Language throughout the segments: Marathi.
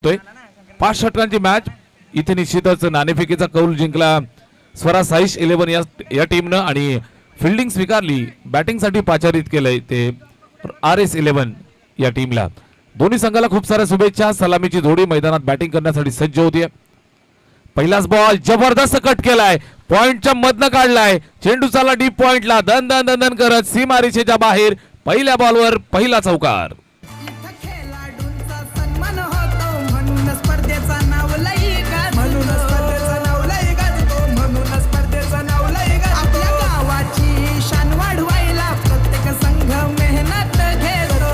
5 षटकांची मॅच इथे निश्चितच नाणेफेकीचा कौल जिंकला स्वरा साईश 11 या टीमनं आणि फिल्डिंग स्वीकारली. बॅटिंगसाठी पाचारित केलंय ते RS 11 या टीमला. दोन्ही संघाला खूप साऱ्या शुभेच्छा. सलामीची जोडी मैदानात बॅटिंग करण्यासाठी सज्ज होतीये. पहिलाच बॉल जबरदस्त कट केलाय, पॉइंटच्या मधनं काढलाय, चेंडू चालला डीप पॉइंटला, दन दन दन दन करत सीमारेषेच्या बाहेर. पहिल्या बॉलवर पहिला चौकार.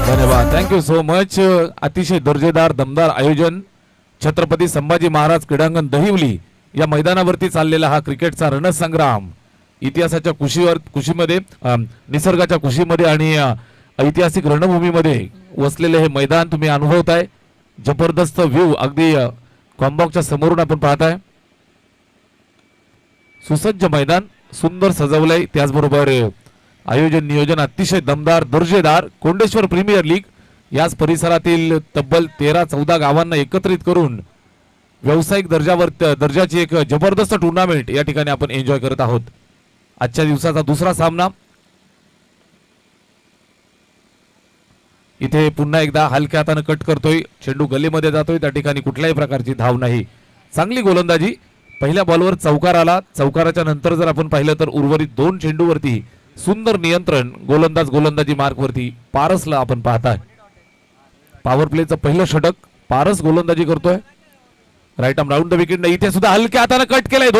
धन्यवाद, थँक्यू सो मच. अतिशय दर्जेदार दमदार आयोजन. छत्रपती संभाजी महाराज क्रीडांगण दहिवली या मैदानावरती चाललेला हा क्रिकेटचा रणसंग्राम इतिहासाच्या कुशीमध्ये निसर्गाच्या कुशीमध्ये आणि ऐतिहासिक रणभूमीमध्ये वसलेले हे मैदान तुम्ही अनुभवताय. जबरदस्त व्ह्यू अगदी कॉम्बॉक्सच्या समोरून आपण पाहताय. सुसज्ज मैदान सुंदर सजवलंय. त्याचबरोबर आयोजन नियोजन अतिशय दमदार दर्जेदार. कोंडेश्वर प्रीमियर लीग याच परिसरातील तब्बल 13-14 गावांना एकत्रित करून व्यावसायिक दर्जाची एक जबरदस्त टुर्नामेंट या ठिकाणी आपण एन्जॉय करत आहोत. आजच्या दिवसाचा दुसरा सामना इथे पुन्हा एकदा हलक्या हाताने कट करतोय, चेंडू गल्लीमध्ये जातोय, त्या ठिकाणी कुठल्याही प्रकारची धाव नाही. चांगली गोलंदाजी. पहिल्या बॉलवर चौकार आला. चौकाराच्या नंतर जर आपण पाहिलं तर उर्वरित 2 चेंडूवरती सुंदर नियंत्रण गोलंदाजी मार्कवरती पारसला आपण पाहताय. पॉवर प्लेचं पहिलं षटक. पारस गोलंदाजी करतोय. Right arm round the wicket. इथे सुद्धा हलक्या हाताने कट केलाय.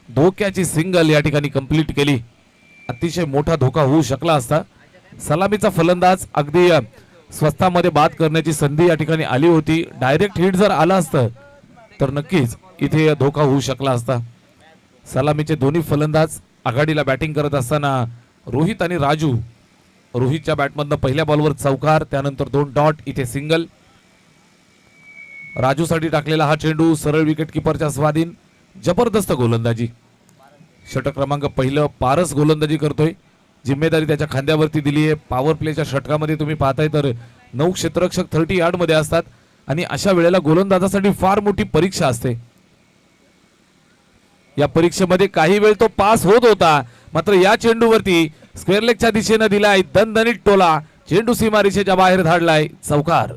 धोक्याची सिंगल या ठिकाणी कंप्लीट केली. अतिशय मोठा धोका होऊ शकला असता. सलामीचा फलंदाज अगदी स्वस्तामध्ये बाद करण्याची संधी या ठिकाणी आली होती. डायरेक्ट हिट जर आला असतं तर नक्कीच इथे धोका होऊ शकला असता. सलामीचे दोन्ही फलंदाज आघाडीला बॅटिंग करत असताना रोहित आणि राजू. रोहितच्या बॅटमधनं पहिल्या बॉलवर चौकार, त्यानंतर 2 डॉट, इथे सिंगल. राजूसाठी टाकलेला हा चेंडू सरळ विकेट किपरच्या स्वाधीन. जबरदस्त गोलंदाजी. षटक क्रमांक पहिलं पारस गोलंदाजी करतोय. जिम्मेदारी त्याच्या खांद्यावरती दिली आहे. पॉवर प्लेच्या षटकामध्ये तुम्ही पाहताय तर 9 क्षेत्ररक्षक 30 यार्ड मध्ये असतात आणि अशा वेळेला गोलंदाजासाठी फार मोठी परीक्षा असते. या परीक्षेमध्ये काही वेळ तो पास होत होता, मात्र या चेंडूवरती स्क्वेअर लेगच्या दिशेने दिलाय दणदणीत टोला. चेंडू सीमारेषेच्या बाहेर धाडलाय. चौकार.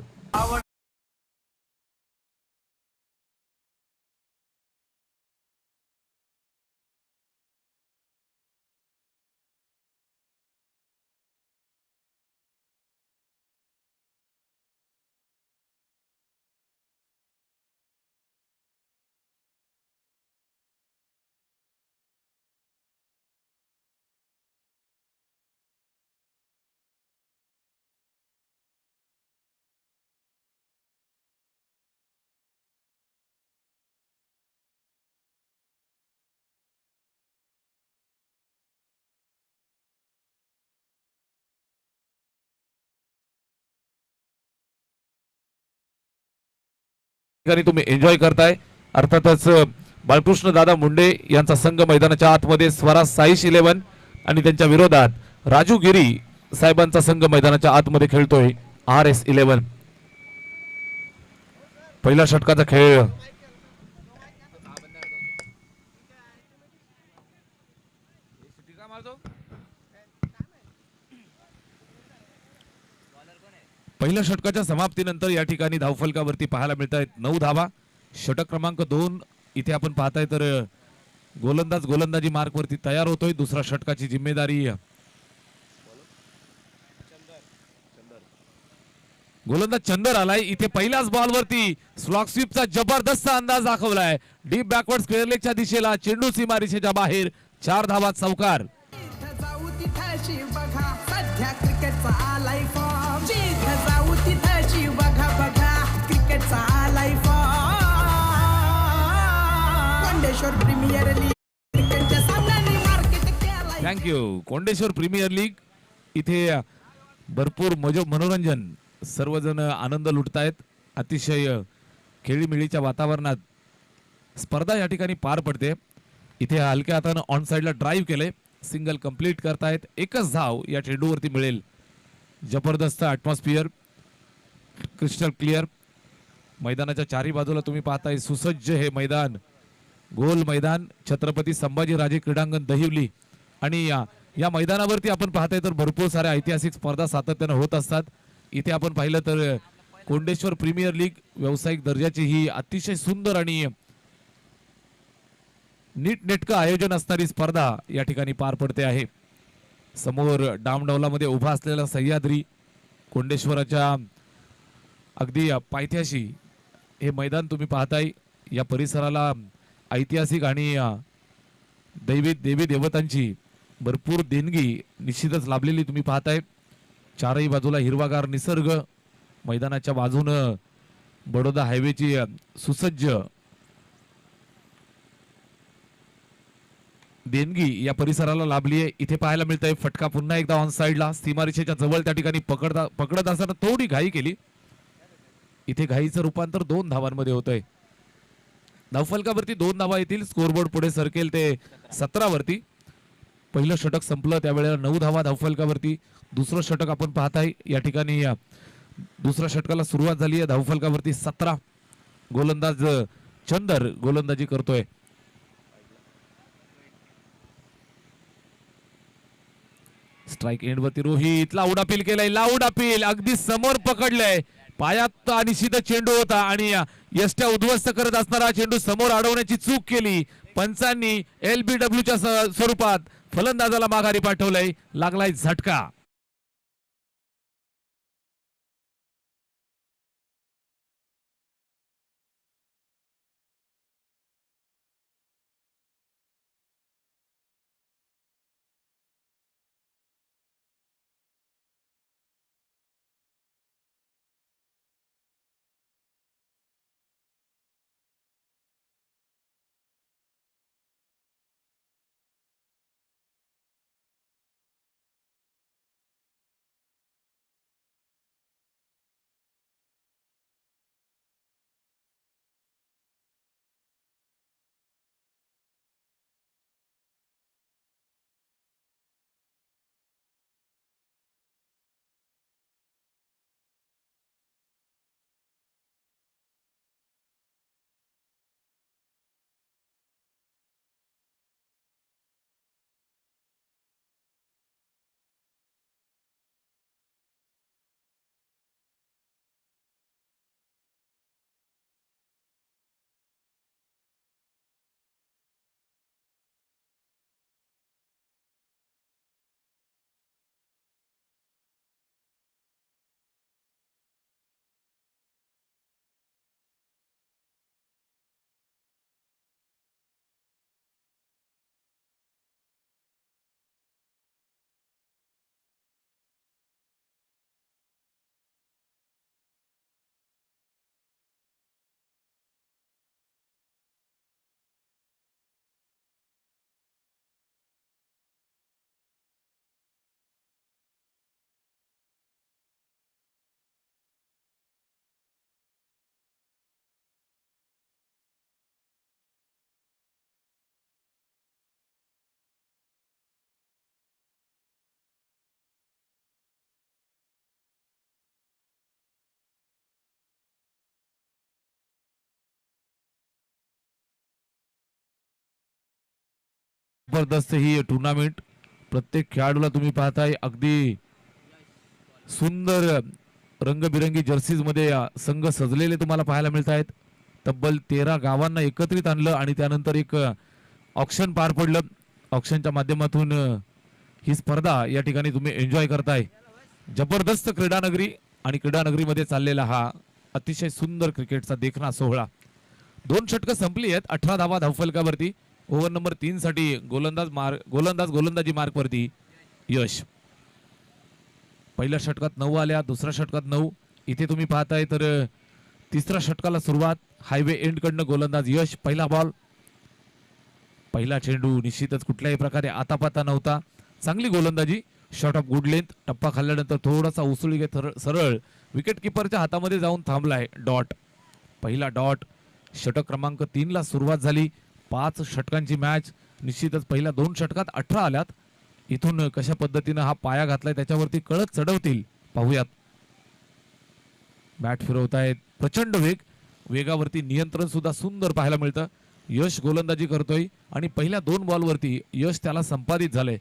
तुम्ही एन्जॉय करताय. अर्थातच बाळकृष्ण दादा मुंडे यांचा संघ मैदानाच्या आतमध्ये स्वरा साईश 11 आणि त्यांच्या विरोधात राजू गिरी साहेबांचा संघ मैदानाच्या आतमध्ये खेळतोय RS 11. पहिला षटकाचा खेळ. पहिल्या षटकाच्या समाप्तीनंतर या ठिकाणी धावफलकावरती पाहायला मिळत आहेत 9 धावा. षटक क्रमांक 2 इथे आपण पाहताय तर गोलंदाजी मार्कवरती तयार होतोय. दुसरा षटकाची जिम्मेदारी गोलंदाज चंदर आलाय. इथे पहिल्याच बॉलवरती स्लॉग स्वीपचा जबरदस्त अंदाज दाखवलाय. डीप बॅकवर्ड स्क्वेअर लेगच्या दिशेला, चेंडू सीमारेषेच्या बाहेर. 4 धावा. चौकार. थँक्यू. कोंडेश्वर प्रीमियर लीग इथे भरपूर मनोरंजन, सर्वजण आनंद लुटतायत. अतिशय खेळीमेळीच्या वातावरणात स्पर्धा या ठिकाणी पार पडते. इथे हलक्या हाताने ऑन साइडला ड्राईव्ह केले. सिंगल कंप्लीट करतायत. एकच धाव या चेंडूवरती मिळेल. जबरदस्त ॲटमॉस्फिअर, क्रिस्टल क्लिअर. मैदानाच्या चारी बाजूला तुम्ही पाहताय सुसज्ज हे मैदान, गोल मैदान, छत्रपती संभाजीराजे क्रीडांगण दहिवली. आणि या मैदानावरती आपण पाहताय तर भरपूर साऱ्या ऐतिहासिक स्पर्धा सातत्यानं होत असतात. इथे आपण पाहिलं तर कोंडेश्वर प्रीमियर लीग व्यावसायिक दर्जाची ही अतिशय सुंदर आणि नीटनेटकं आयोजन असणारी स्पर्धा या ठिकाणी पार पडते आहे. समोर डामडौलामध्ये उभा असलेला सह्याद्री, कोंडेश्वराच्या अगदी पायथ्याशी हे मैदान तुम्ही पाहताय. या परिसराला ऐतिहासिक आणि देवी देवतांची भरपूर देणगी निश्चितच लाभलेली तुम्ही पाहताय. चारही बाजूला हिरवागार निसर्ग, मैदानाच्या बाजूनं बडोदा हायवेची सुसज्ज देणगी या परिसराला लाभली आहे. इथे पाहायला मिळतंय फटका पुन्हा एकदा ऑन साइडला, सीमारेषेच्या जवळ त्या ठिकाणी पकडत असताना थोडी घाई केली. इथे घाईचं रूपांतर 2 धावांमध्ये होतंय. धावफलकावरती 2 धावा येतील. स्कोरबोर्ड पुढे सरकेल ते 17 वरती. पहिलं षटक संपलं त्यावेळेला 9 धावा धावफलकावरती. दुसरं षटक आपण पाहताय या ठिकाणी दुसऱ्या षटकाला सुरुवात झाली आहे. धावफलकावरती 17. गोलंदाज चंदर गोलंदाजी करतोय. स्ट्राइक एंड वरती रोहित लाऊड अपील केलंय. लाऊड अपील अगदी समोर पकडलंय. पायात निश्चित चेंडू होता आणि यष्ट्या उद्ध्वस्त करत असणारा चेंडू समोर अडवण्याची चूक केली. पंचांनी LBWच्या स्वरूपात फलंदाजाला माघारी पाठवलंय. लागलाय झटका. जबरदस्त ही टुर्नामेंट. प्रत्येक खेळाडूला तुम्ही पाहताय अगदी सुंदर रंगबिरंगी जर्सीज मध्ये संघ सजलेले तुम्हाला पाहायला मिळत आहेत. तब्बल 13 गावांना एकत्रित आणलं आणि त्यानंतर एक ऑक्शन पार पडलं. ऑक्शनच्या माध्यमातून ही स्पर्धा या ठिकाणी तुम्ही एन्जॉय करताय. जबरदस्त क्रीडानगरी आणि क्रीडानगरीमध्ये चाललेला हा अतिशय सुंदर क्रिकेटचा देखणा सोहळा. 2 षटकं संपली आहेत. 18 धावा धावफलकावरती. ओव्हर नंबर 3 साठी गोलंदाजी मार्क वरती यश. पहिल्या षटकात 9 आल्या, दुसऱ्या षटकात 9. इथे तुम्ही पाहताय तर तिसऱ्या षटकाला सुरुवात. हायवे एंड कडनं गोलंदाज यश. पहिला बॉल, पहिला चेंडू निश्चितच कुठल्याही प्रकारे आतापाता नव्हता. चांगली गोलंदाजी. Shot of good length. टप्पा खाल्ल्यानंतर थोडासा उसळी घेत सरळ विकेट किपरच्या हातामध्ये जाऊन थांबलाय. डॉट. पहिला डॉट. षटक क्रमांक 3 ला सुरुवात झाली. 5 षटकांची मॅच. निश्चितच पहिल्या 2 षटकात 18 आल्यात. इथून कशा पद्धतीनं हा पाया घातलाय त्याच्यावरती कळत चढवतील पाहूयात. बॅट फिरवतायत प्रचंड वेग. वेगावरती नियंत्रण सुद्धा सुंदर पाहायला मिळतं. यश गोलंदाजी करतोय आणि पहिल्या 2 बॉलवरती यश त्याला संपादित झालंय.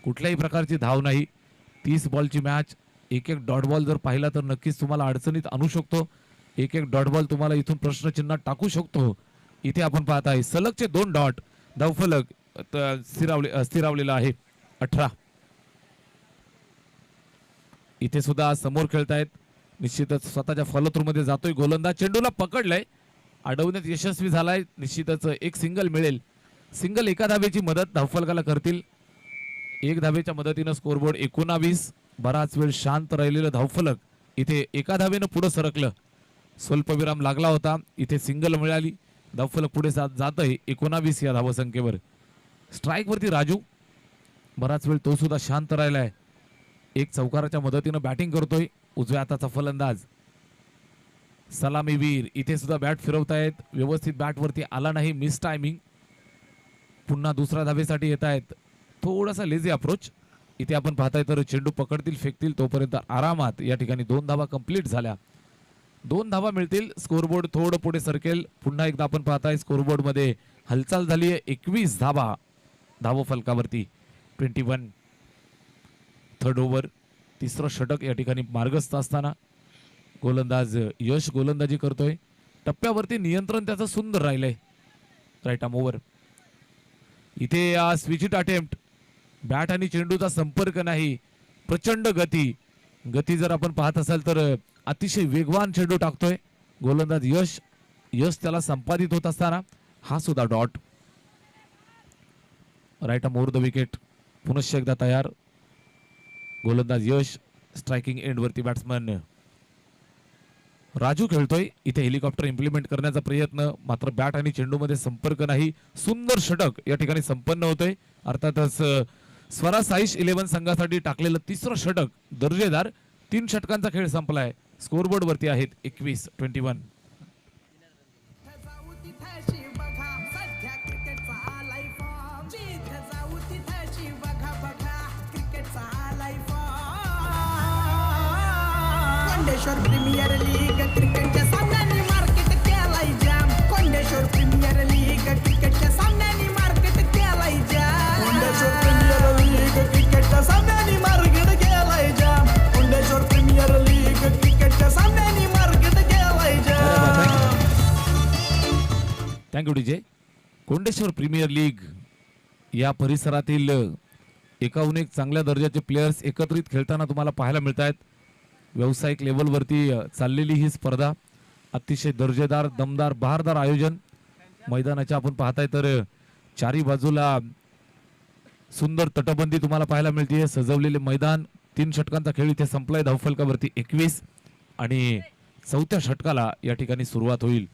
कुठल्याही प्रकारची धाव नाही. 30 बॉलची मॅच. एक डॉट बॉल जर पाहिला तर नक्कीच तुम्हाला अडचणीत आणू शकतो. एक डॉट बॉल तुम्हाला इथून प्रश्नचिन्हात टाकू शकतो. इथे आपण पाहत आहे सलगचे 2 डॉट. धावफलक स्थिरावलेला आहे 18. इथे सुद्धा समोर खेळतायत. निश्चितच स्वतःच्या फॉलोथ्रू मध्ये जातोय गोलंदाज. चेंडूला पकडलंय. अडवण्यात यशस्वी झालाय. निश्चितच एक सिंगल मिळेल. सिंगल एका धावेची मदत धावफलकाला करतील. 1 धावेच्या मदतीनं स्कोरबोर्ड 19. बराच वेळ शांत राहिलेलं धावफलक इथे एका धावेनं पुढे सरकलं. स्वल्पविराम लागला होता. इथे सिंगल मिळाली. धावफलक पुढे जात आहे 19 या धावसंख्येवर. स्ट्राईक वरती राजू. बराच वेळ तो सुद्धा शांत राहिलाय. एक चौकाराच्या मदतीनं बॅटिंग करतोय उजव्या हाताचा फलंदाज. सलामीवीर इथे सुद्धा बॅट फिरवतायत. व्यवस्थित बॅट वरती आला नाही. Miss timing. पुन्हा दुसऱ्या धावेसाठी येत आहेत. थोडासा लेझी अप्रोच. इथे आपण पाहताय तर चेंडू पकडतील फेकतील तोपर्यंत आरामात या ठिकाणी 2 धावा कंप्लीट झाल्या. 2 धावा मिळतील. स्कोरबोर्ड थोडं पुढे सरकेल. पुन्हा एकदा आपण पाहताय स्कोरबोर्ड मध्ये हालचाल झाली आहे. 21 धावा धाव फलकावरती. 21. Third over. तिसरं षटक या ठिकाणी मार्गस्थ असताना गोलंदाज यश गोलंदाजी करतोय. टप्प्यावरती नियंत्रण त्याचं सुंदर राहिलंय. Right arm over. इथे स्विचिट अटेम्प्ट. बॅट आणि चेंडूचा संपर्क नाही. प्रचंड गती जर आपण पाहत असाल तर अतिशय वेगवान चेंडू टाकतोय गोलंदाज यश त्याला संपादित होत असताना हा सुद्धा dot. Right arm over the wicket. पुनश्च एकदा तयार. गोलंदाज यश. स्ट्रायकिंग एंड वरती बॅट्समन राजू खेळतोय. इथे हेलिकॉप्टर इम्प्लिमेंट करण्याचा प्रयत्न. मात्र बॅट आणि चेंडू मध्ये संपर्क नाही. सुंदर षटक या ठिकाणी संपन्न होतोय. अर्थातच स्वरा साईश 11 संघासाठी टाकलेलं तिसरं षटक दर्जेदार. 3 षटकांचा खेळ संपलाय. स्कोरबोर्ड वरती आहेत 21. कोंडेश्वर प्रीमियर लीग क्रिकेटच्या सामन्यांनी मार्केट केलाय जाम. कोंडेश्वर प्रीमियर लीग क्रिकेटच्या सामन्यांनी मार्केट केलाय जाम. कोंडेश्वर प्रीमियर लीग क्रिकेटच्या सामन्यांनी मार्केट केलाय जाम. कोंडेश्वर प्रीमियर लीग क्रिकेटच्या सामन्यांनी मार्केट केलाय जाम. Thank you DJ. Kondeshwar premier league या परिसरातील एकाहून एक चांगल्या दर्जाचे प्लेयर्स एकत्रित खेळताना तुम्हाला पाहायला मिळत आहेत. व्यावसायिक लेवलवरती चाललेली ही स्पर्धा. अतिशय दर्जेदार दमदार बहारदार आयोजन. मैदानाच्या आपण पाहताय तर चारी बाजूला सुंदर तटबंदी तुम्हाला पाहायला मिळते. सजवलेले मैदान. 3 षटकांचा खेळ इथे संपलाय. धावफलकावरती 21 आणि 4थ्या षटकाला या ठिकाणी सुरुवात होईल.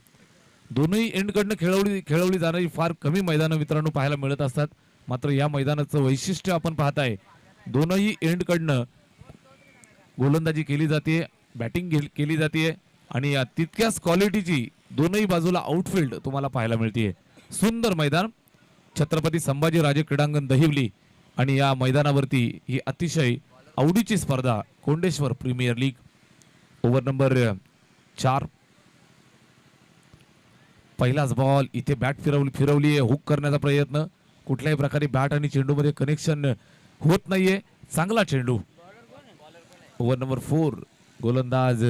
दोनही एंडकडनं खेळवली जाणारी फार कमी मैदानं मित्रांनो पाहायला मिळत असतात. मात्र या मैदानाचं वैशिष्ट्य आपण पाहताय दोनही एंडकडनं गोलंदाजी केली जाते. बॅटिंग केली जाते आणि तितक्याच क्वालिटीची दोनही बाजूला आउटफील्ड तुम्हाला पाहायला मिळते. सुंदर मैदान. छत्रपती संभाजीराजे क्रीडांगण दहिवली आणि या मैदानावरती ही अतिशय आवडीची स्पर्धा Kondeshwar premier league. Over number 4. पहिलाच बॉल. इथे बॅट फिरवली आहे. हुक करण्याचा प्रयत्न. कुठल्याही प्रकारे बॅट आणि चेंडू मध्ये कनेक्शन होत नाहीये. चांगला चेंडू. Over number 4. गोलंदाज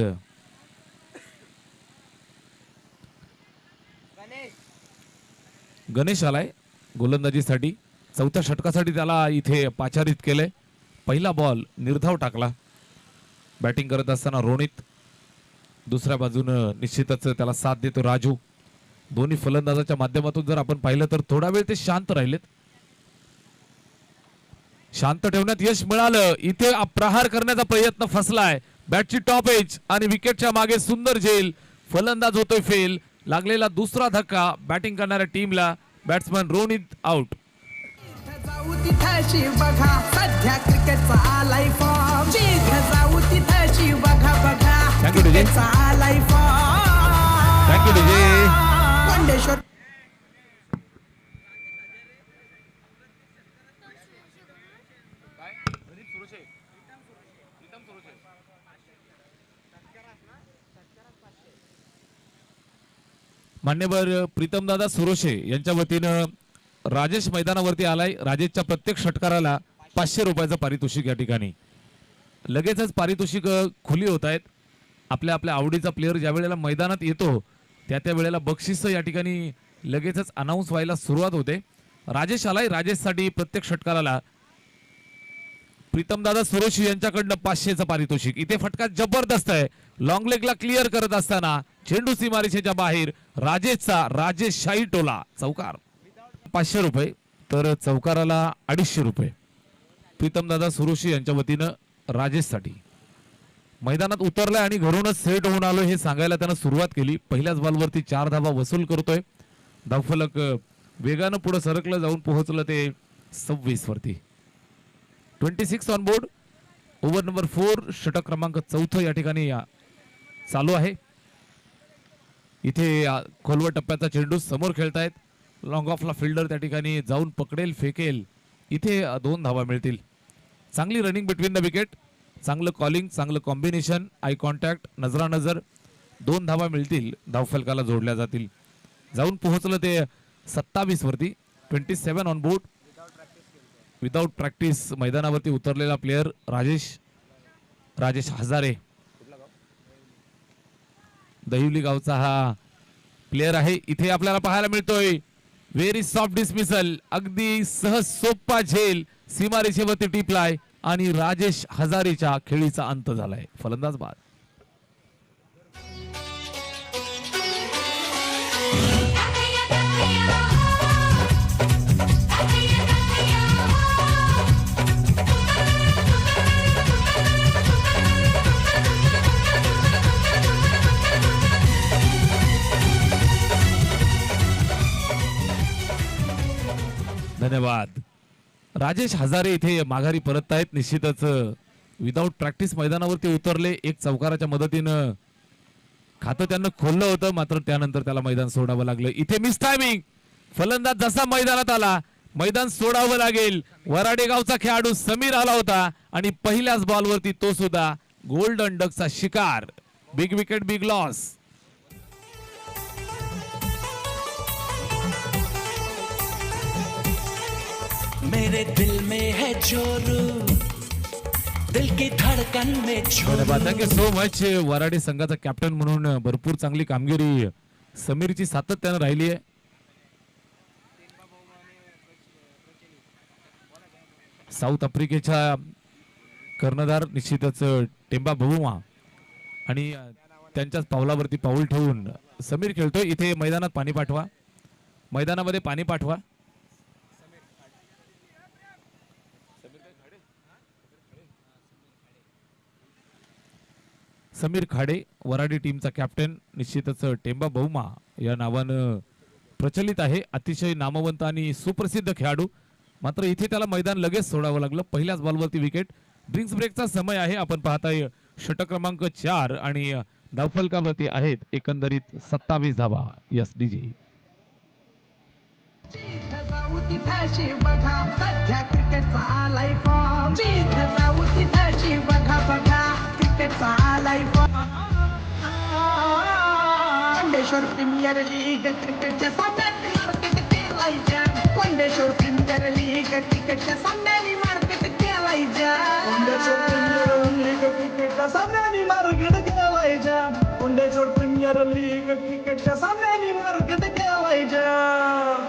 गणेश आलाय गोलंदाजीसाठी. 4थ्या षटकासाठी त्याला इथे पाचारित केलंय. पहिला बॉल निर्धाव टाकला. बॅटिंग करत असताना रोनित. दुसऱ्या बाजूनं निश्चितच त्याला साथ देतो राजू. दोन्ही फलंदाजाच्या माध्यमातून जर आपण पाहिलं तर थोडा वेळ ते शांत राहिलेत. शांत ठेवण्यात यश मिळालं. इथे प्रहार करण्याचा प्रयत्न फसलाय. बॅटची टॉप एज आणि विकेटच्या मागे सुंदर झेल. फलंदाज होतोय फेल. लागलेला दुसरा धक्का बॅटिंग करणाऱ्या टीमला. Batsman Ronit out. जाऊ तिथेशी बघा सध्या क्रिकेटचा आलाय फॉर्म. जाऊ तिथेशी बघा क्रिकेटचा आलाय फॉर्म. Thank you DJ. कोंडेश्वर मान्यवर प्रीतमदादा सुरोशे यांच्या वतीनं राजेश मैदानावरती आलाय. राजेशच्या प्रत्येक षटकाराला 500 रुपयाचं पारितोषिक या ठिकाणी. लगेचच पारितोषिक खुली होत आहेत. आपल्या आपल्या आवडीचा प्लेअर ज्या वेळेला मैदानात येतो त्या वेळेला बक्षीस या ठिकाणी लगेचच अनाऊन्स व्हायला सुरुवात होते. राजेश आलाय. राजेशसाठी प्रत्येक षटकाराला प्रीतमदादा सुरोशी यांच्याकडनं 500चं पारितोषिक. इथे फटका जबरदस्त आहे. लॉंग लेगला क्लिअर करत असताना चेंडू सीमारेषेच्या बाहेर राजेशचा राजेश शाही टोला चौकार. 500 रुपये तर चौकाराला 250 रुपये प्रीतमदादा सुरोशी यांच्या वतीनं राजेशसाठी. मैदानात उतरलाय आणि घरूनच सेट होऊन आलो हे सांगायला त्यानं सुरुवात केली. पहिल्याच बॉलवरती 4 धावा वसूल करतोय. धावफलक वेगानं पुढे सरकलं जाऊन पोहोचलं ते 26 वरती. 26 ऑन बोर्ड. ओव्हर नंबर 4 षटक क्रमांक 4 या ठिकाणी चालू आहे. इथे खोलवर टप्प्याचा चेंडू समोर खेळतायत. लॉंग ऑफला फिल्डर त्या ठिकाणी जाऊन पकडेल फेकेल. इथे 2 धावा मिळतील. चांगली रनिंग बिटवीन द विकेट. चांगलं कॉलिंग, चांगलं कॉम्बिनेशन, आय कॉन्टॅक्ट, नजरानजर. 2 धावा मिळतील. धावफलकाला जोडल्या जातील. जाऊन पोहोचलं ते 27 वरती. 27 ऑन बोर्ड. विदाउट प्रॅक्टिस मैदानावरती उतरलेला प्लेअर राजेश हजारे. दहिवली गावचा हा प्लेअर आहे. इथे आपल्याला पाहायला मिळतोय व्हेरी सॉफ्ट डिसमिसल. अगदी सहज सोपा झेल सीमारेषेवरती टिपलाय आणि राजेश हजारेच्या खेळीचा अंत झालाय. फलंदाज बाद. धन्यवाद. राजेश हजारे इथे माघारी परत आहेत. निश्चितच विदाउट प्रॅक्टिस मैदानावरती उतरले. एक चौकाराच्या मदतीनं खातं त्यांना खोललं होतं, मात्र त्यानंतर त्याला मैदान सोडावं लागलं. इथे मिस टायमिंग. फलंदाज जसा मैदानात आला मैदान सोडावं लागेल. वराडे गावचा खेळाडू समीर आला होता आणि पहिल्याच बॉलवरती तो सुद्धा गोल्डन डकचा शिकार. Big wicket big loss. मेरे दिल में है चोरू, दिल की धड़कन में धन्यवाद. Thank you so much. वराडे संघाचा कॅप्टन म्हणून भरपूर चांगली कामगिरी समीरची सातत्यानं राहिली आहे. साऊथ आफ्रिकेच्या कर्णधार निश्चितच टेम्बा बवुमा आणि त्यांच्याच पावलावरती पाऊल ठेवून समीर खेळतोय. इथे मैदानात पाणी पाठवा. मैदानामध्ये पाणी पाठवा. समीर खाडे वराडी टीमचा कॅप्टन. निश्चितच टेम्बा बवुमा या नावानं प्रचलित आहे. अतिशय नामवंत आणि सुप्रसिद्ध खेळाडू. मात्र इथे त्याला मैदान लगेच सोडावं लागलं. पहिल्याच बॉलवरती विकेट. ड्रिंक्स ब्रेकचा समय आहे. आपण पाहताय षटक क्रमांक 4 आणि धावफलकावरती आहेत एकंदरीत 27 धावा. Yes DJ. होती फॅशी बघा सध्या क्रिकेटचा आलाय फॉर्म. होती फॅशी बघा बघा क्रिकेटचा आलाय फॉर्म. कोंडेश्वर प्रीमियर लीग क्रिकेटच्या सामन्यांनी मार्केट केलाय जाम. कोंडेश्वर प्रीमियर लीग क्रिकेटच्या सामन्यांनी मार्केट केलाय जाम. कोंडेश्वर प्रीमियर लीग क्रिकेटच्या सामन्यांनी मार्केट केलाय जाम. कोंडेश्वर प्रीमियर लीग क्रिकेटच्या सामन्यांनी मार्केट केलाय जाम.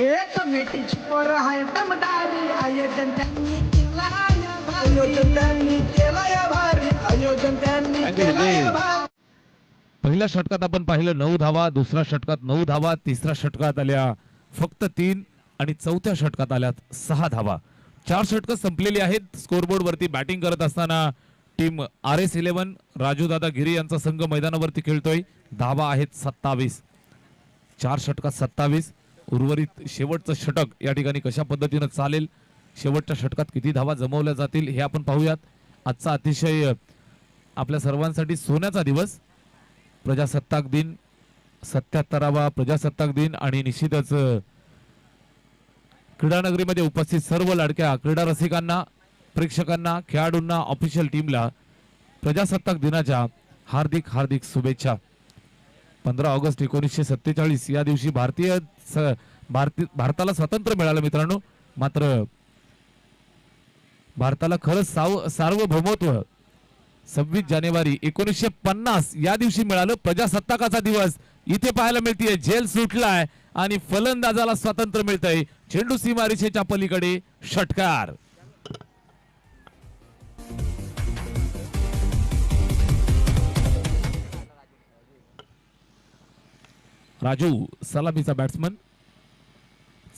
एक मिठीची पोरं आहे दमदारी. आयोजन त्यांनी केलं या भारी. आयोजन त्यांनी केलं या भारी. पहिल्या षटकात आपण पाहिलं 9 धावा. दुसऱ्या षटकात 9 धावा. तिसऱ्या षटकात आल्या फक्त 3 आणि चौथ्या षटकात आल्यात 6 धावा. 4 षटकं संपलेली आहेत. स्कोरबोर्ड वरती बॅटिंग करत असताना टीम RS11 राजूदादा गिरी यांचा संघ मैदानावरती खेळतोय. धावा आहेत 27. 4 षटकात 27. उर्वरित शेवटचं षटक या ठिकाणी कशा पद्धतीनं चालेल, शेवटच्या षटकात किती धावा जमवल्या जातील हे आपण पाहूयात. आजचा अतिशय आपल्या सर्वांसाठी सोन्याचा दिवस. प्रजासत्ताक दिन 77वा प्रजासत्ताक दिन आणि निश्चितच क्रीडानगरीमध्ये उपस्थित सर्व लाडक्या क्रीडा रसिकांना, प्रेक्षकांना, खेळाडूंना, ऑफिशियल टीमला प्रजासत्ताक दिनाच्या हार्दिक हार्दिक शुभेच्छा. 15 ऑगस्ट 1947 या दिवशी भारताला स्वातंत्र्य मिळालं मित्रांनो. मात्र भारताला खरंच सार्वभौमत्व 26 जानेवारी 1950 या दिवशी मिळालं. प्रजासत्ताकाचा दिवस इथे पाहायला मिळतीये. जेल सुटलाय आणि फलंदाजाला स्वातंत्र्य मिळतंय. चेंडू सीमारेषेच्या पलीकडे षटकार. राजू सलामीचा बॅट्समन,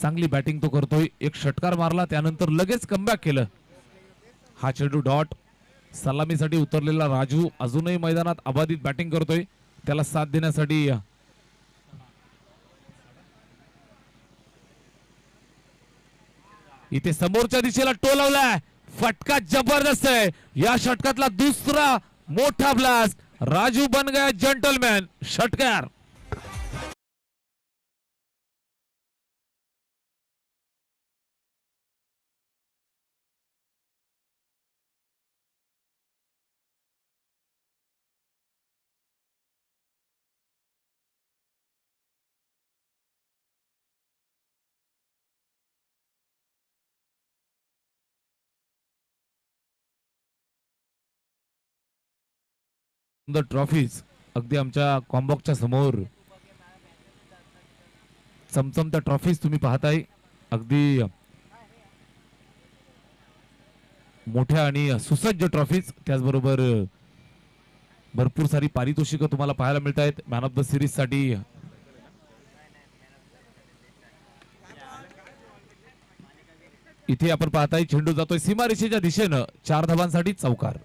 चांगली बॅटिंग तो करतोय. एक षटकार मारला, त्यानंतर लगेच कमबॅक केलं. हा चेंडू डॉट. सलामीसाठी उतरलेला राजू अजूनही मैदानात अबाधित बॅटिंग करतोय. त्याला साथ देण्यासाठी इथे समोरच्या दिशेला टोलवलाय. फटका जबरदस्त आहे. या षटकातला दुसरा मोठा ब्लास्ट. राजू बन गया जंटलमॅन. षटकार. सुंदर ट्रॉफीज अगदी आमच्या कॉम्बॉक्सच्या समोर चमचमत्या ट्रॉफीज तुम्ही पाहताय. अगदी मोठ्या आणि सुसज्ज ट्रॉफीज, त्याचबरोबर भरपूर सारी पारितोषिकं तुम्हाला पाहायला मिळत आहेत. मॅन ऑफ द सिरीज साठी इथे आपण पाहताय चेंडू जातोय सीमारेषेच्या दिशेनं. 4 धावांसाठी चौकार.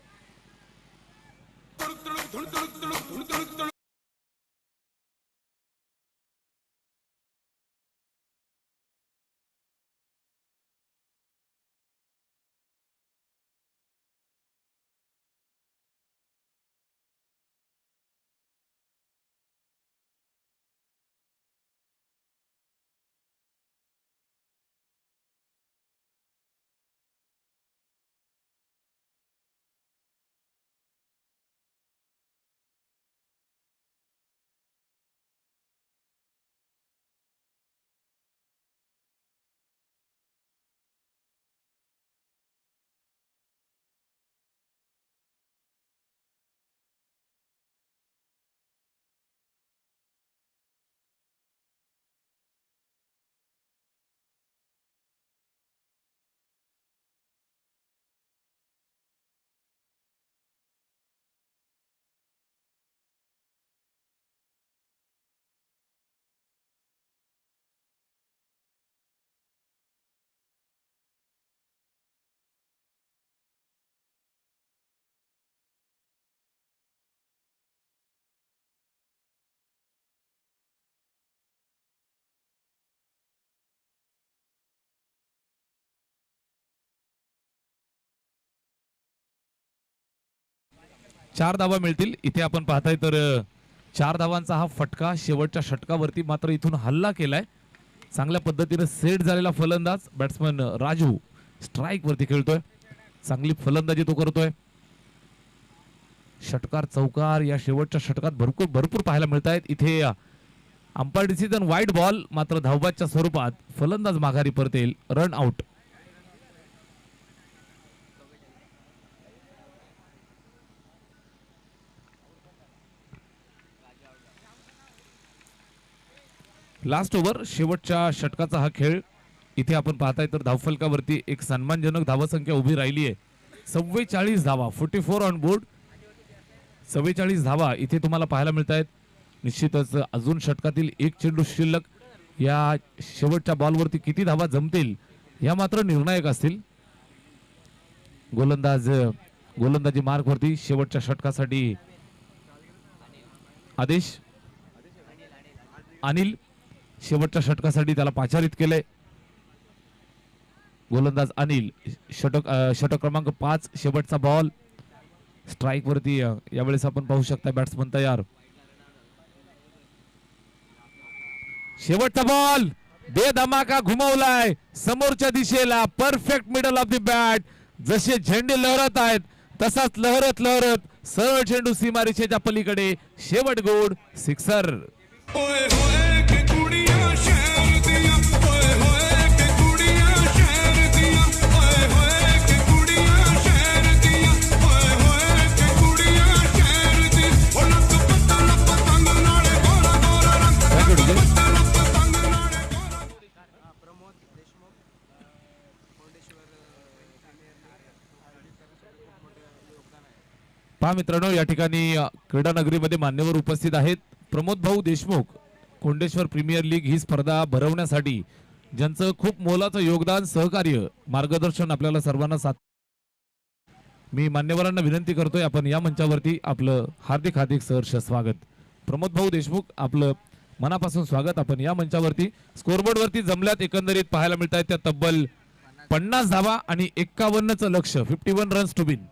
चार धावा मिळतील. इथे आपण पाहताय तर 4 धावांचा हा फटका शेवटच्या षटकावरती मात्र इथून हल्ला केलाय. चांगल्या पद्धतीने सेट झालेला फलंदाज बॅट्समन राजू स्ट्राइक वरती खेळतोय. चांगली फलंदाजी तो करतोय. षटकार चौकार या शेवटच्या षटकात भरपूर पाहायला मिळत आहेत. इथे अंपायर डिसिजन वाईड बॉल, मात्र धावबादच्या स्वरूपात फलंदाज माघारी परतेल. Run out. लास्ट ओव्हर शेवटच्या षटकाचा हा खेळ. इथे आपण पाहताय तर धावफलकावरती एक सन्मानजनक धावसंख्या उभी राहिली आहे. 44 धावा, 44 ऑन बोर्ड. 44 धावा इथे तुम्हाला पाहायला मिळत आहेत. निश्चितच अजून षटकातील एक चेंडू शिल्लक. या शेवटच्या बॉलवरती किती धावा जमतील या मात्र निर्णायक असतील. गोलंदाजी मार्क वरती शेवटच्या षटकासाठी आदेश. अनिल शेवटच्या षटकासाठी त्याला पाचारित केलंय. गोलंदाज अनिल. षटक क्रमांक 5 शेवटचा बॉल. स्ट्राइक वरती यावेळेस आपण पाहू शकता बॅट्समन तयार. शेवटचा बॉल बेधमाका घुमवलाय समोरच्या दिशेला. Perfect middle of the bat. जसे झेंडे लहरत आहेत तसाच लहरत लहरत सरळ चेंडू सीमारेषेच्या पलीकडे. शेवट गोड सिक्सर. ओए होए के कुड़िया शहर दिया, ओए होए के कुड़िया शहर दिया, ओए होए के कुड़िया शहर दिया, ओए होए के कुड़िया शहर दी. ओ लक पत्ता पतंग नाले गोरा गोरा रंग, पत्ता पतंग नाले गोरा. पहा मित्रांनो, या ठिकाणी क्रीडा नगरीमध्ये मान्यवर उपस्थित आहेत. प्रमोद भाऊ देशमुख कोंडेश्वर प्रीमियर लीग ही स्पर्धा भरवण्यासाठी ज्यांचं खूप मोलाचं योगदान, सहकार्य, मार्गदर्शन आपल्याला सर्वांना साथ. मी मान्यवरांना विनंती करतोय आपण या मंचावरती आपलं हार्दिक हार्दिक सहर्ष स्वागत. प्रमोद भाऊ देशमुख आपलं मनापासून स्वागत. आपण या मंचावरती स्कोरबोर्ड वरती जमल्यात एकंदरीत पाहायला मिळत आहेत त्या तब्बल 50 धावा आणि 51चं लक्ष, 51 रन्स टू विन.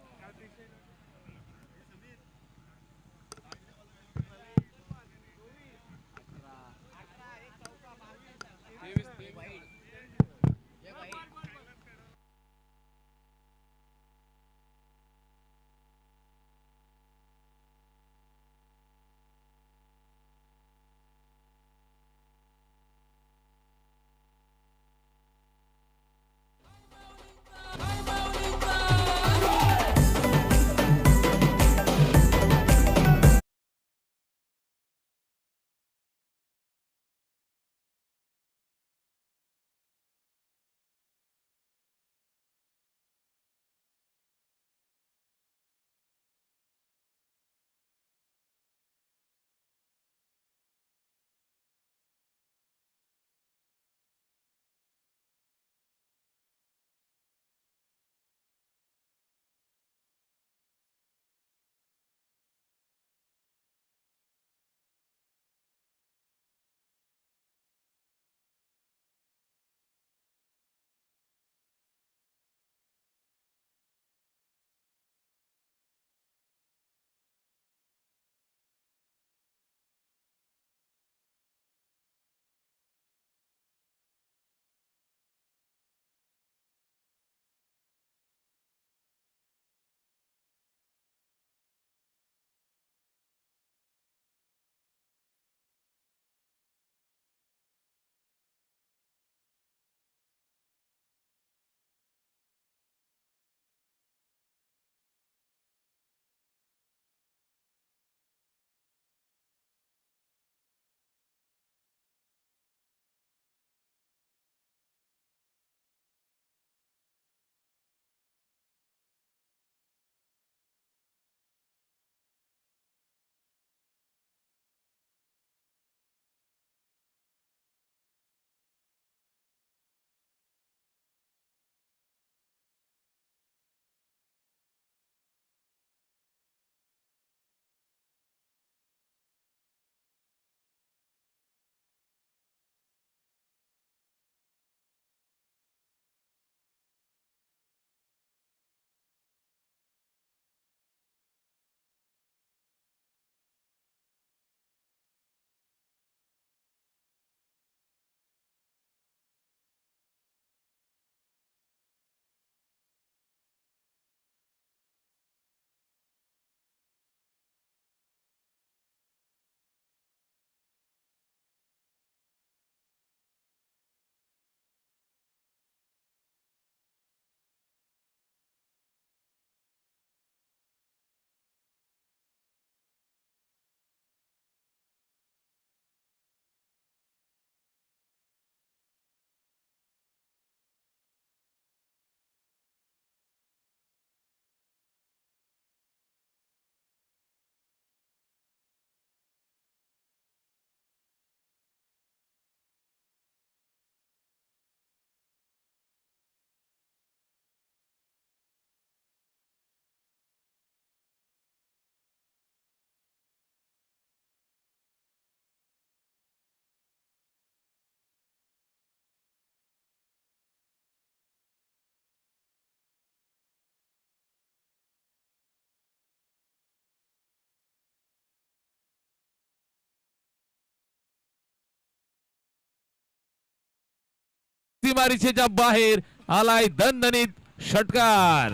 सीमारेषेच्या बाहेर आलाय दणदणीत षटकार.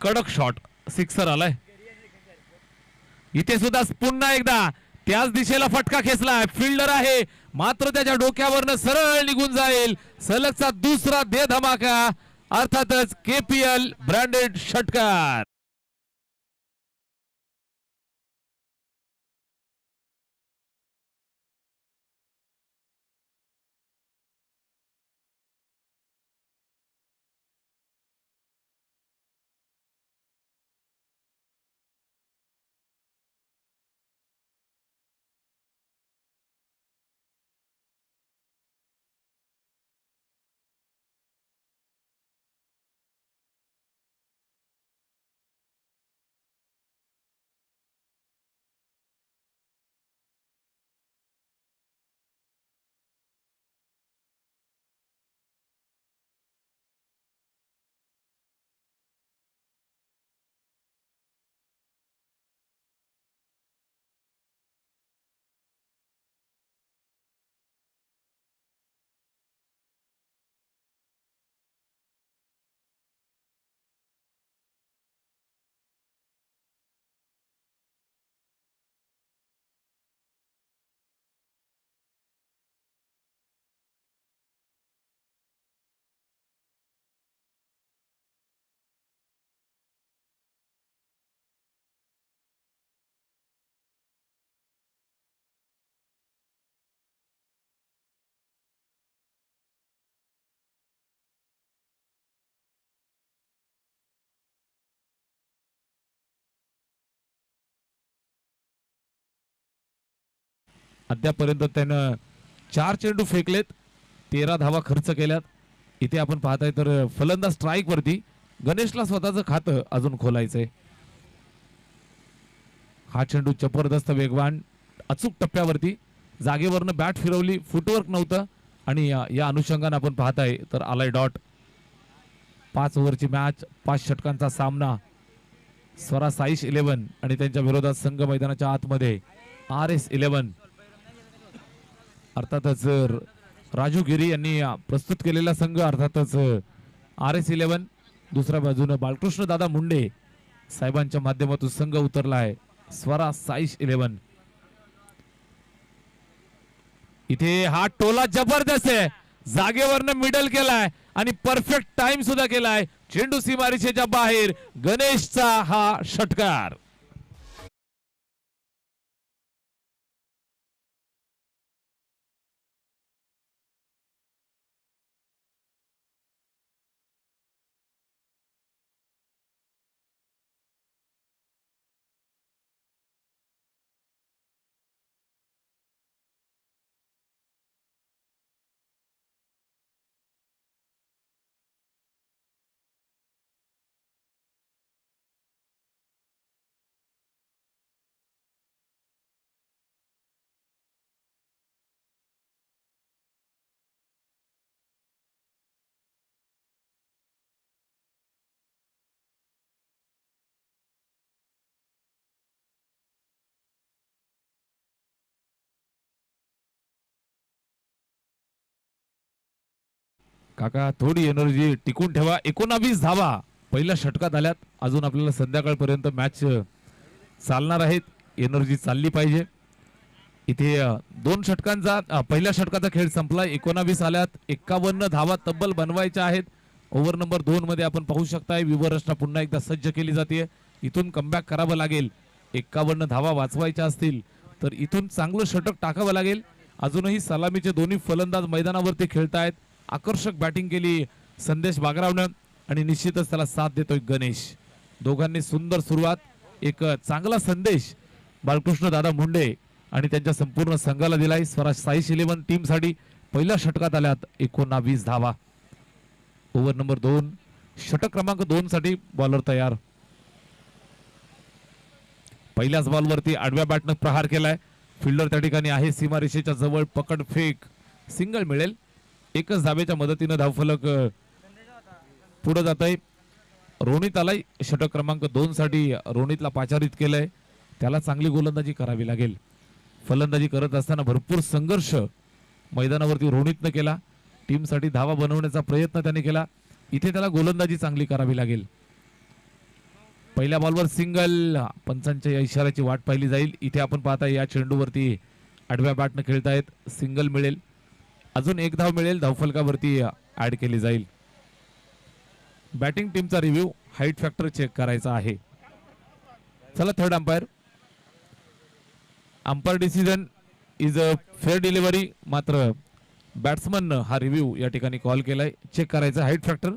कडक शॉट सिक्सर आलाय. इथे सुद्धा पुन्हा एकदा त्याच दिशेला फटका खेचलाय. फिल्डर आहे मात्र त्याच्या डोक्यावरनं सरळ निघून जाईल. सलगचा दुसरा दे धमाका अर्थातच केपीएल ब्रँडेड षटकार. अद्यापर्यंत त्यानं 4 चेंडू फेकलेत, 13 धावा खर्च केल्यात. इथे आपण पाहताय तर फलंदाज स्ट्राईक वरती. गणेशला स्वतःचं खातं अजून खोलायचंय. हा चेंडू जबरदस्त वेगवान अचूक टप्प्यावरती जागेवरनं बॅट फिरवली, फुटवर्क नव्हतं आणि या अनुषंगाने आपण पाहताय तर आलाय डॉट. 5 ओव्हरची मॅच, 5 षटकांचा सामना. स्वरा साईश 11 आणि त्यांच्या विरोधात संघ मैदानाच्या आतमध्ये RS11 अर्थातच राजू गिरी यांनी प्रस्तुत केलेला संघ अर्थातच RS11. दुसऱ्या बाजूने बाळकृष्ण दादा मुंडे साहेबांच्या माध्यमातून संघ उतरलाय स्वरा साईश 11. इथे हा टोला जबरदस्त आहे, जागेवरनं मिडल केलाय आणि परफेक्ट टाइम सुद्धा केलाय. चेंडू सीमारेषेच्या बाहेर. गणेशचा हा षटकार. काका थोडी एनर्जी टिकून ठेवा. 19 धावा पहिल्या षटकात आल्यात. अजून आपल्याला संध्याकाळपर्यंत मॅच चालणार आहेत. एनर्जी चालली पाहिजे. इथे 2 षटकांचा पहिल्या षटकाचा खेळ संपला. 19 आल्यात. 51 धावा तब्बल बनवायच्या आहेत. ओव्हर नंबर 2 मध्ये आपण पाहू शकताय विवर रचना पुन्हा एकदा सज्ज केली जाते. इथून कमबॅक करावं लागेल. 51 धावा वाचवायच्या असतील तर इथून चांगलं षटक टाकावं लागेल. अजूनही सलामीचे दोन्ही फलंदाज मैदानावरती खेळतायत. आकर्षक बॅटिंग केली संदेश बागरावनं आणि निश्चितच त्याला साथ देतोय गणेश. दोघांनी सुंदर सुरुवात. एक चांगला संदेश बाळकृष्ण दादा मुंडे आणि त्यांच्या संपूर्ण संघाला दिलाय. स्वराज साईश 11 टीम साठी पहिल्या षटकात आल्यात 19 धावा. ओव्हर नंबर 2 षटक क्रमांक 2 साठी बॉलर तयार. पहिल्याच बॉलवरती आडव्या बॅटनं प्रहार केलाय. फिल्डर त्या ठिकाणी आहे सीमारेषेच्या जवळ, पकड फेक सिंगल मिळेल. एकच धाब्याच्या मदतीनं धावफलक पुढे जात आहे. रोनित आलाय षटक क्रमांक 2 साठी. रोनितला पाचारित केलंय, त्याला चांगली गोलंदाजी करावी लागेल. फलंदाजी करत असताना भरपूर संघर्ष मैदानावरती रोनितनं केला. टीमसाठी धावा बनवण्याचा प्रयत्न त्याने केला. इथे त्याला गोलंदाजी चांगली करावी लागेल. पहिल्या बॉलवर सिंगल, पंचांच्या या इशाऱ्याची वाट पाहिली जाईल. इथे आपण पाहताय या चेंडूवरती आडव्या बॅटनं खेळतायत, सिंगल मिळेल. अजून एक धाव मिळेल, धावफलकावरती ऍड केली जाईल. बॅटिंग टीमचा रिव्ह्यू, हाईट फॅक्टर चेक करायचा आहे. चला third umpire. Umpire decision is a fair delivery. मात्र बॅट्समन हा रिव्ह्यू या ठिकाणी कॉल केलाय, चेक करायचा हाईट फॅक्टर.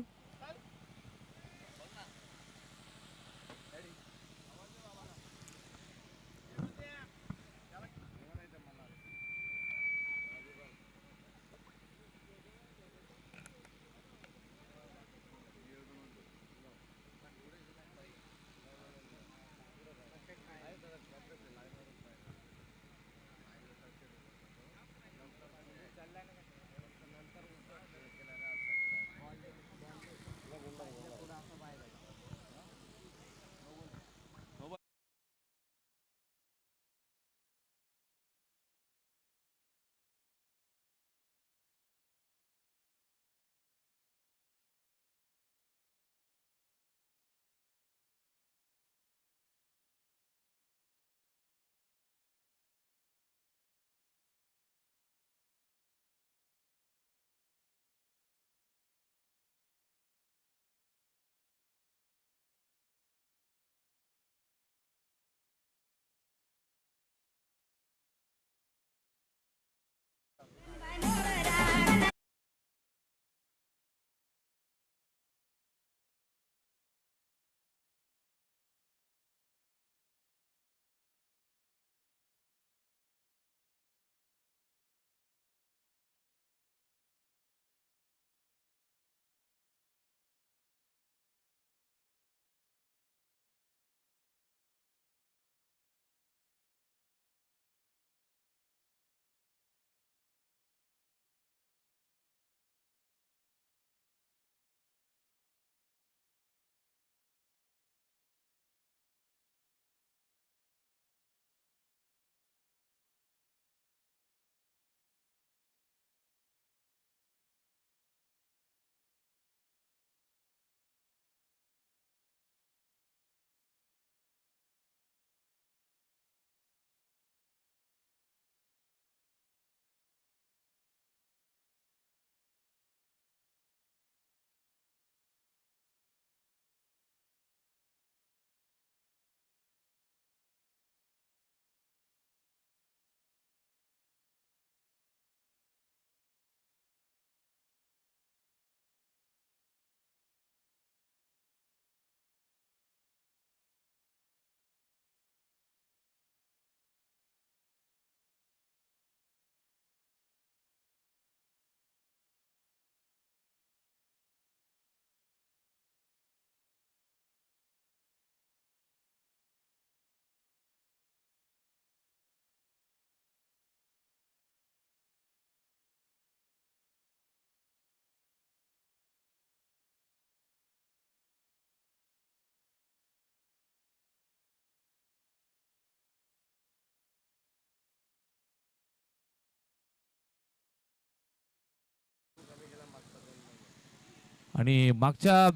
आणि मागच्या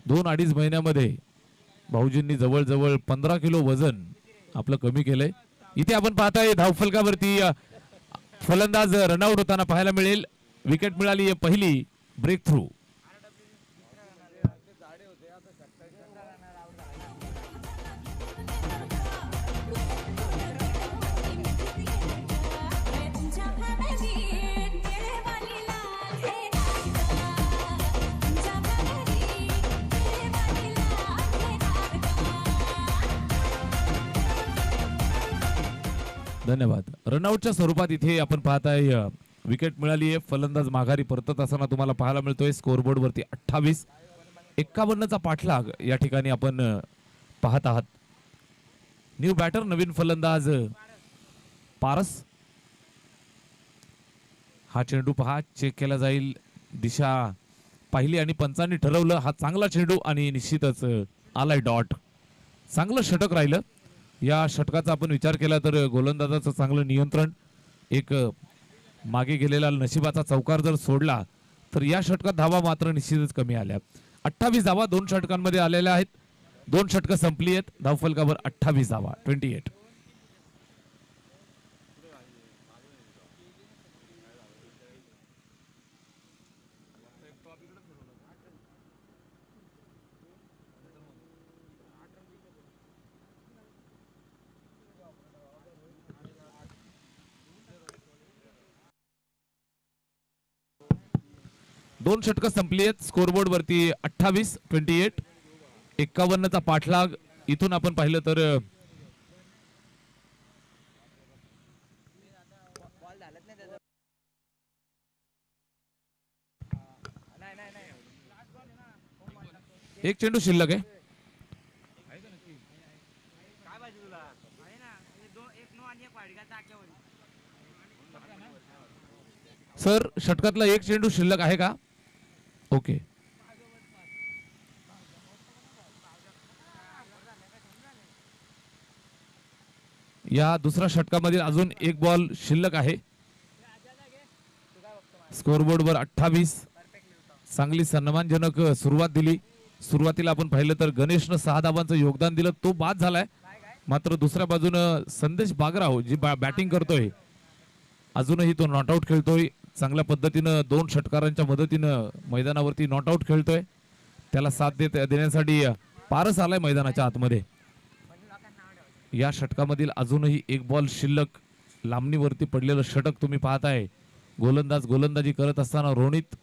2-2.5 महिन्यामध्ये भाऊजींनी जवळजवळ 15 किलो वजन आपलं कमी केलंय. इथे आपण पाहताय धावफलकावरती फलंदाज रनआउट होताना पाहायला मिळेल. विकेट मिळाली पहिली, ब्रेक थ्रू. धन्यवाद. रनआउटच्या स्वरूपात इथे आपण पाहताय विकेट मिळाली आहे. फलंदाज माघारी परतत असताना तुम्हाला पाहायला मिळतोय. स्कोरबोर्ड वरती 28-51चा पाठलाग या ठिकाणी आपण पाहत आहात. न्यू बॅटर, नवीन फलंदाज पारस. हा चेंडू पहा चेक केला जाईल, दिशा पाहिली आणि पंचांनी ठरवलं हा चांगला चेंडू आणि निश्चितच आलाय डॉट. चांगलं षटक राहिलं. या षटकाचा आपण विचार केला तर गोलंदाजाचं चांगलं नियंत्रण, एक मागे गेलेला नशिबाचा चौकार जर सोडला तर या षटकात धावा मात्र निश्चितच कमी आल्या. 28 धावा 2 षटकांमध्ये आलेल्या आहेत. 2 षटकं संपली आहेत. धावफलकावर 28 धावा 28. दोन षटकं संपली आहेत. स्कोरबोर्ड वरती 28-28. 51चा पाठलाग. इथून आपण पाहिलं तर एक चेंडू शिल्लक आहे. सर षटकातला एक चेंडू शिल्लक आहे का? ओके. या दुसऱ्या षटकामध्ये अजून एक बॉल शिल्लक आहे. स्कोरबोर्डवर 28. चांगली सन्मानजनक सुरुवात दिली. सुरुवातीला आपण पाहिलं तर गणेशनं 6 धावांचं योगदान दिलं, तो बाद झालाय. मात्र दुसऱ्या बाजूनं संदेश बागराव जी बॅटिंग करतोय अजूनही तो नॉट आउट खेळतोय. चांगल्या पद्धतीनं 2 षटकारांच्या मदतीनं मैदानावरती नॉट आउट खेळतोय. त्याला साथ देण्यासाठी पारस आलाय मैदानाच्या आतमध्ये. या षटकामधील अजूनही एक बॉल शिल्लक. लांबणीवरती पडलेलं षटक तुम्ही पाहताय. गोलंदाजी करत असताना रोनित.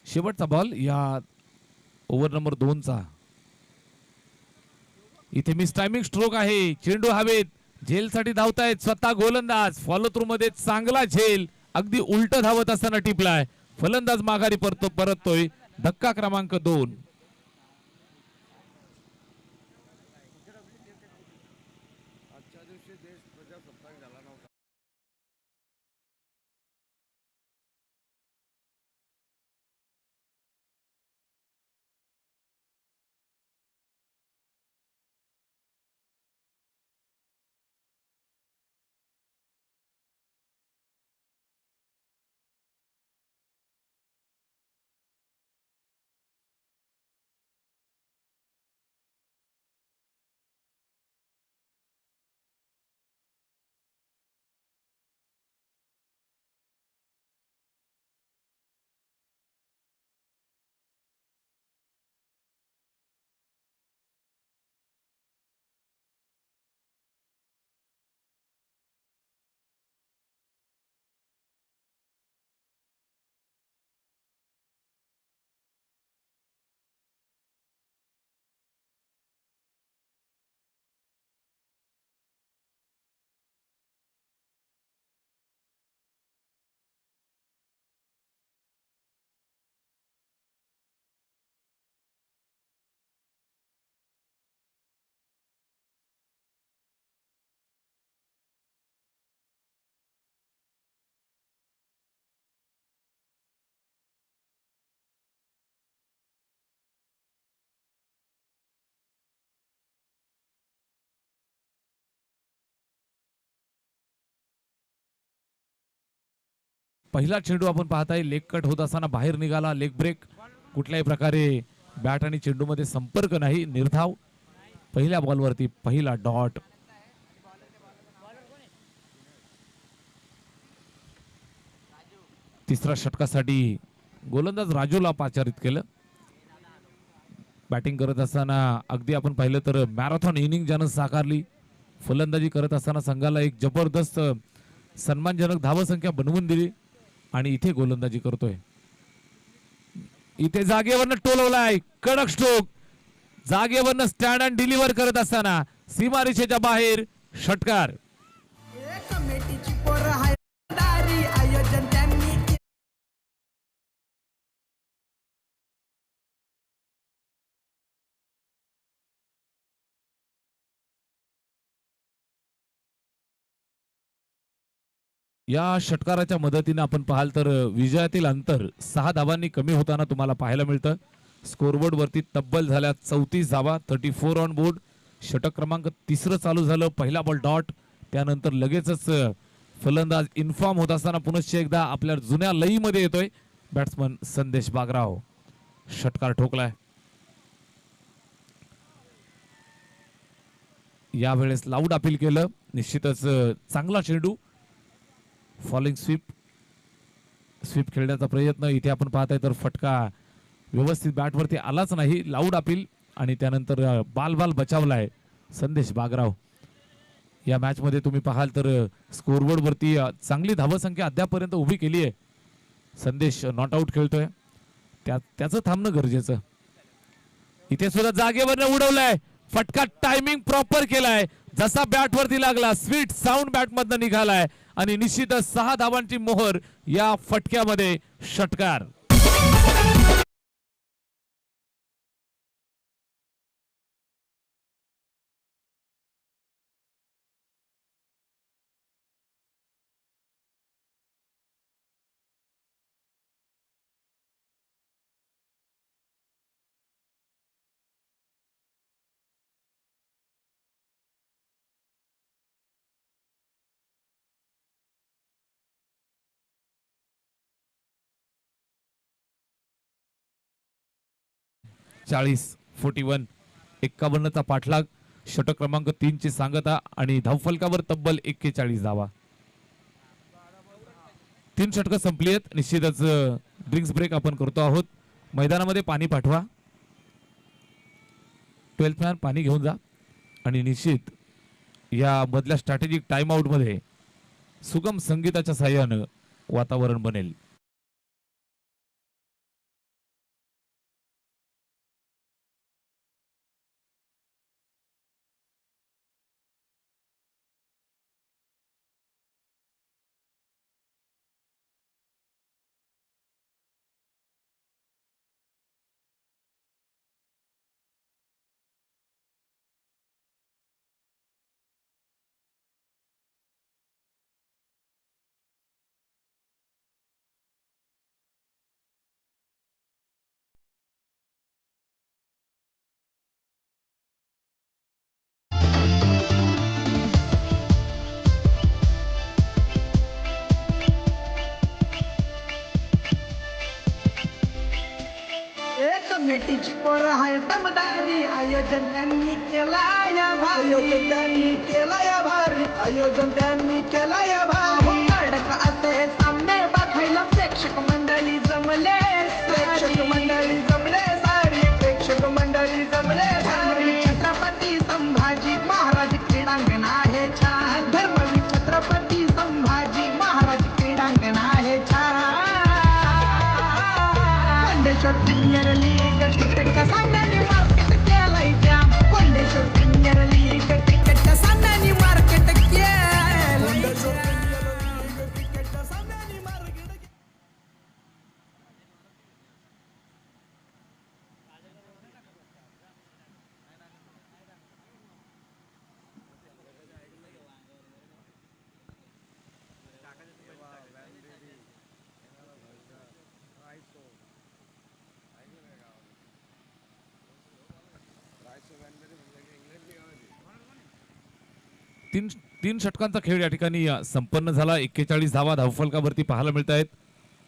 शेवटचा बॉल या ओव्हर नंबर 2चा. इथे मिस टायमिंग स्ट्रोक आहे. चेंडू हवेत. झेलसाठी धावतायत स्वतः गोलंदाज. फॉलो थ्रू मध्ये चांगला झेल. अगदी उलट धावत असताना टिपलाय. फलंदाज माघारी परततोय. धक्का क्रमांक 2. पहिला चेंडू आपण पाहताय लेग कट होत असताना बाहेर निघाला. Leg break. कुठल्याही प्रकारे बॅट आणि चेंडू मध्ये संपर्क नाही. निर्धाव. पहिल्या बॉलवरती पहिला डॉट. तिसऱ्या षटकासाठी गोलंदाज राजूला पाचारित केलं. बॅटिंग करत असताना अगदी आपण पाहिलं तर मॅरेथॉन इनिंग ज्यानं साकारली. फलंदाजी करत असताना संघाला एक जबरदस्त सन्मानजनक धावसंख्या बनवून दिली आणि इथे गोलंदाजी करतोय. इथे जागेवरनं टोलवलाय. कडक स्ट्रोक. जागेवरनं स्टँड अँड डिलिव्हर करत असताना सीमारेषेच्या बाहेर षटकार. कमिटीची पोरं हाय दारी आयोजन त्यांनी केलं. या षटकाराच्या मदतीने आपण पाहाल तर विजयातील अंतर 6 धावांनी कमी होताना तुम्हाला पाहायला मिळतं. स्कोरबोर्ड वरती तब्बल झाल्या 34 धावा, 34 ऑन बोर्ड. षटक क्रमांक 3 चालू झालं. पहिला बॉल डॉट, त्यानंतर लगेचच फलंदाज इन्फॉर्म होत असताना पुनश्च एकदा आपल्या जुन्या लईमध्ये येतोय बॅट्समन संदेश बागराव. षटकार ठोकलाय. यावेळेस लाऊड अपील केलं. निश्चितच चांगला चेंडू, फॉलिंग स्वीप खेळण्याचा प्रयत्न. इथे आपण पाहताय तर फटका व्यवस्थित बॅटवरती आलाच नाही. लाऊड अपील आणि त्यानंतर बाल बचावलाय संदेश बागराव. या मॅच मध्ये तुम्ही पाहाल तर स्कोरबोर्ड वरती चांगली धावसंख्या अद्यापर्यंत उभी केली आहे. संदेश नॉट आउट खेळतोय, त्याचं थांबणं गरजेचं. इथे सुद्धा जागेवरनं उडवलाय. फटका टायमिंग प्रॉपर केलाय. जसा बॅट वरती लागला स्वीट साऊंड बॅट मधनं निघालाय आणि निश्चितच 6 धावांची मोहर या फटक्यामध्ये. षटकार. चाळीस 41 51चा पाठलाग. षटक क्रमांक 3 ची सांगता आणि धावफलकावर तब्बल 41 धावा. 3 षटकं संपली आहेत. निश्चितच ड्रिंक्स ब्रेक आपण करतो आहोत. मैदानामध्ये पाणी पाठवा. 12th मॅन पाणी घेऊन जा आणि निश्चित या मधल्या स्ट्रॅटेजिक टाइम आउट मध्ये सुगम संगीताच्या साह्यानं वातावरण बनेल. कमिटीची पोरं हाय दमदारी आयोजन त्यांनी केला या भारी. आयोजन त्यांनी केला या भारी. आयोजन त्यांनी केला या भारी. कडक असे सामने बघायला प्रेक्षक मंडळी जमले. प्रेक्षक मंडळी जमले सारी. प्रेक्षक मंडळी जमले सारी. छत्रपती संभाजी महाराज क्रीडांगण आहे छान. धर्मवीर छत्रपती संभाजी महाराज क्रीडांगण आहे छान. कोंडेश्वर प्रीमियर लीग क्रिकेटच्या सामन्यांनी मार्केट केलंय जाम. कोंडेश्वर प्रीमियर लीग क्रिकेटच्या सामन्यांनी मार्केट केलंय. कोंडेश्वर प्रीमियर लीग क्रिकेटच्या सामन्यांनी मार्केट. तीन षटकांचा खेळ या ठिकाणी संपन्न झाला. 41 धावा धावफलकावरती पाहायला मिळत आहेत.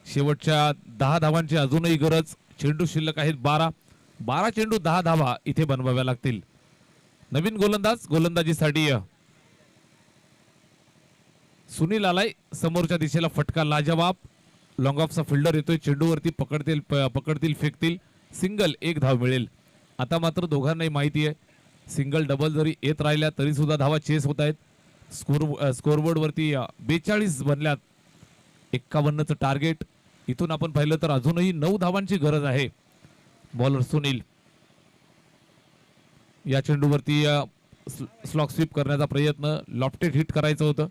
शेवटच्या 10 धावांची अजूनही गरज. चेंडू शिल्लक आहेत 12 चेंडू 10 धावा इथे बनवाव्या लागतील. नवीन गोलंदाजीसाठी सुनील आलाय. समोरच्या दिशेला फटका लाजवाब. लॉंग ऑफचा फिल्डर येतोय. चेंडूवरती पकडतील फेकतील. सिंगल 1 धाव मिळेल. आता मात्र दोघांनाही माहिती आहे सिंगल डबल जरी येत राहिल्या तरी सुद्धा धावा चेस होत आहेत. स्कोरबोर्ड वरती 42 बनल्यात. 51चं टार्गेट. इथून आपण पाहिलं तर अजूनही 9 धावांची गरज आहे. बॉलर सुनील या चेंडूवरती स्लॉक स्वीप करण्याचा प्रयत्न, लॉफ्टेड हिट करायचं होतं,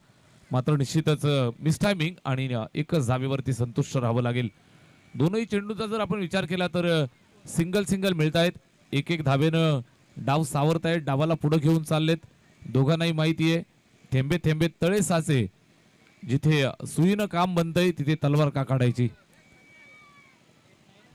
मात्र निश्चितच मिस टायमिंग आणि एकच धावेवरती संतुष्ट राहावं लागेल. दोनही चेंडूचा जर आपण विचार केला तर सिंगल मिळत आहेत, एक धावेनं डाव सावरत आहेत, डावाला पुढे घेऊन चाललेत. दोघांनाही माहिती आहे थेंबे थेंबे तळे साचे, जिथे सुईनं काम बनतंय तिथे तलवार का काढायची.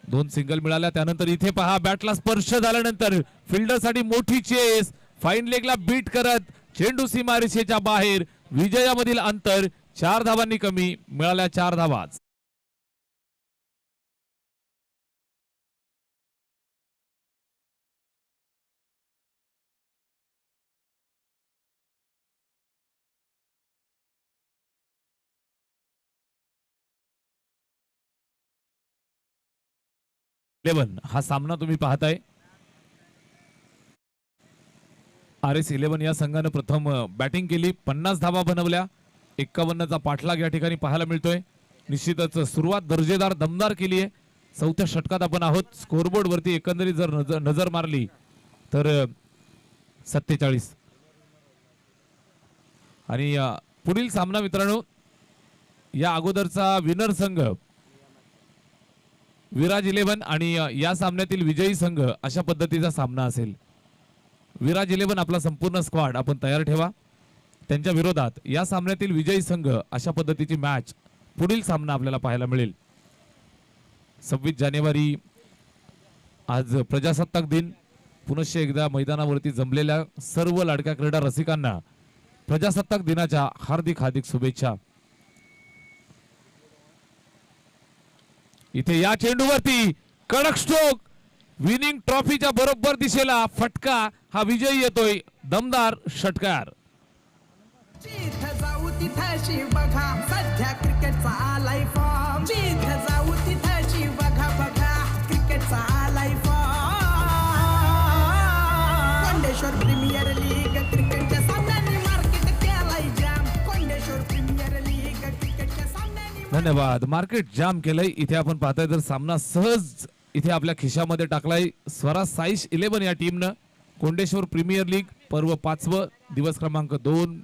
2 सिंगल मिळाल्या. त्यानंतर इथे पहा बॅटला स्पर्श झाल्यानंतर फिल्डरसाठी मोठी चेस, फाईन लेगला बीट करत चेंडू सीमारेषेच्या बाहेर. विजयामधील अंतर 4 धावांनी कमी, मिळाल्या 4 धावा. हा सामना तुम्ही पाहताय. RS11 या संघानं प्रथम बॅटिंग केली, 50 धावा बनवल्या, 51चा पाठलाग या ठिकाणी पाहायला मिळतोय. निश्चितच सुरुवात दर्जेदार दमदार केली आहे. 4थ्या षटकात आपण आहोत. स्कोरबोर्ड वरती एकंदरीत जर नजर मारली तर 47. आणि पुढील सामना मित्रांनो, या अगोदरचा विनर संघ विराज 11 आणि या सामन्यातील विजयी संघ अशा पद्धतीचा सामना असेल. विराज 11 आपला संपूर्ण स्क्वॉड आपण तयार ठेवा. त्यांच्या विरोधात या सामन्यातील विजयी संघ अशा पद्धतीची मॅच पुढील सामना आपल्याला पाहायला मिळेल. 26 जानेवारी आज प्रजासत्ताक दिन. पुनश्च एकदा मैदानावरती जमलेल्या सर्व लाडक्या क्रीडा रसिकांना प्रजासत्ताक दिनाच्या हार्दिक शुभेच्छा. इथे या चेंडूवरती कडक स्ट्रोक, विनिंग ट्रॉफीच्या बरोबर दिशेला फटका, हा विजयी येतोय. दमदार षटकार. जिथं जाऊ तिथंशी बघा, सध्या क्रिकेटचा आलाय फॉर्म. जिथं जाऊ तिथंशी बघा क्रिकेटचा आलाय फॉर्म. कोंडेश्वर प्रीमियर लीग क्रिकेटच्या सामन्यांनी मार्केट केलाय जाम. कोंडेश्वर प्रीमियर लीग क्रिकेटच्या सामन्यांनी. धन्यवाद. मार्केट जाम केलंय. इथे आपण पाहताय तर सामना सहज इथे आपल्या खिशामध्ये टाकलाय स्वरा साईश 11 या टीमनं. कोंडेश्वर प्रीमियर लीग पर्व 5वं, दिवस क्रमांक 2,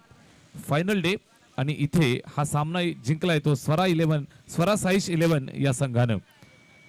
फायनल डे. आणि इथे हा सामना जिंकलाय तो स्वरा साईश 11 या संघानं.